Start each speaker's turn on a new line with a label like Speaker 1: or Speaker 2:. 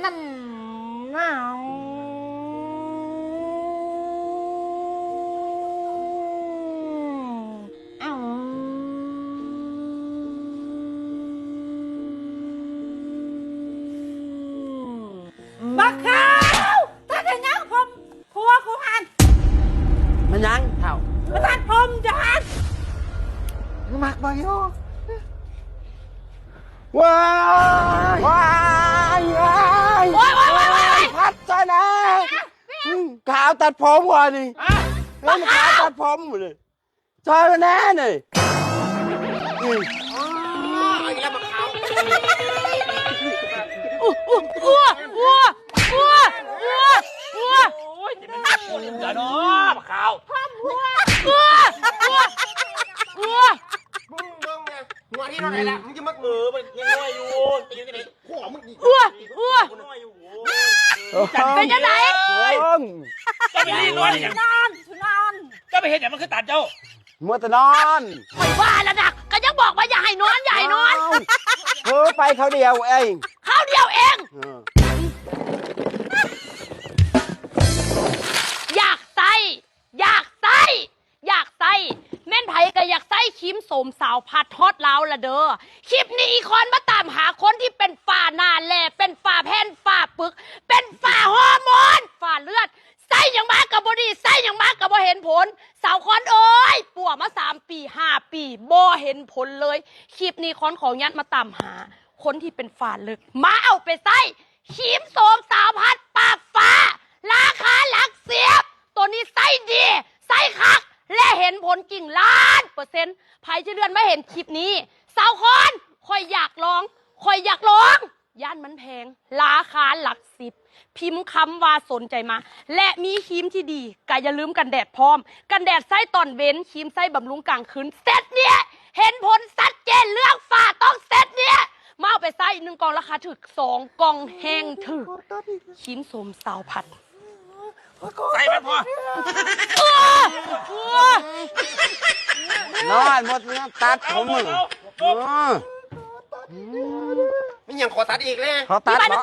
Speaker 1: นั่นน่าบักขาวถ้าจะยังผมผัวกูหัน
Speaker 2: มันยังเท่า
Speaker 1: มาตัดผมจะหัน
Speaker 2: มักมาโยว้ายว้ายว้ายพัดใจนะขาวตัดผมก่อนนี่เฮ้ยมันขาวตัดผมเลยจอยมาแน่นี่
Speaker 3: อย่าเนาะมะขาวมึงเบิ่งไงหัวที่เราไหนละมึงจะมักมือมันยังน้อยอยู่ตีกันเลยหัวมึงอีกน้อยอยู่
Speaker 1: เป็นยังไง
Speaker 3: จะไปรีนอนอย่าง
Speaker 1: นอน
Speaker 3: จะไปเห็นอย่างมันคือตัดเจ้า
Speaker 2: มัวแต่นอน
Speaker 1: ไม่ว่าแล้วนะก็ยังบอกว่าอย่าให้นอนอย่าให้นอน
Speaker 2: เฮ้ยไปเขาเดียวเอง
Speaker 1: เขาเดียวเอง อยากใส่แม่นไผก็อยากใส่ครีมโสมสาวพัดฮอตแล้วละเด้อคลิปนี้อีคอนมาตามหาคนที่เป็นฝ่าหน้าแหล่เป็นฝ่าแผ่นฝ่าปึกเป็นฝ่าฮอร์โมนฝ่าเลือดใส่อย่างมากกับบดีใส่อย่างมากกับบ่เห็นผลสาวคอนเอ้ยป่วมา3 ปี5 ปีบ่เห็นผลเลยคลิปนี้คอนของยัดมาตามหาคนที่เป็นฝ่าเลือดมาเอาไปใส่ครีมโสมสาวพัดปากฟ้าราคาหลัก10ตัวนี้ใส่ดีใส่คักและเห็นผลจริง1,000,000%ใครจะเดือนไม่เห็นคลิปนี้สาวคอนคอยอยากลองย่านมันแพงราคาหลัก10พิมพ์คำว่าสนใจมาและมีครีมที่ดีก็อย่าลืมกันแดดพร้อมกันแดดไส้ตอนเว้นครีมไส้บำรุงกลางคืนเซตเนี่ยเห็นผลชัดเจนเรื่องฝ้าต้องเซตเนี่ยมาเอาไปใส่1 กล่องราคาถึก2 กล่องแห้งถึกครีมโสมสาวพัด
Speaker 3: ใส่มันพอน
Speaker 2: อนหมดเนื้อตัดผมมึง
Speaker 3: มันยังขอตัดอีกเลย
Speaker 2: เขาตัดเหรอ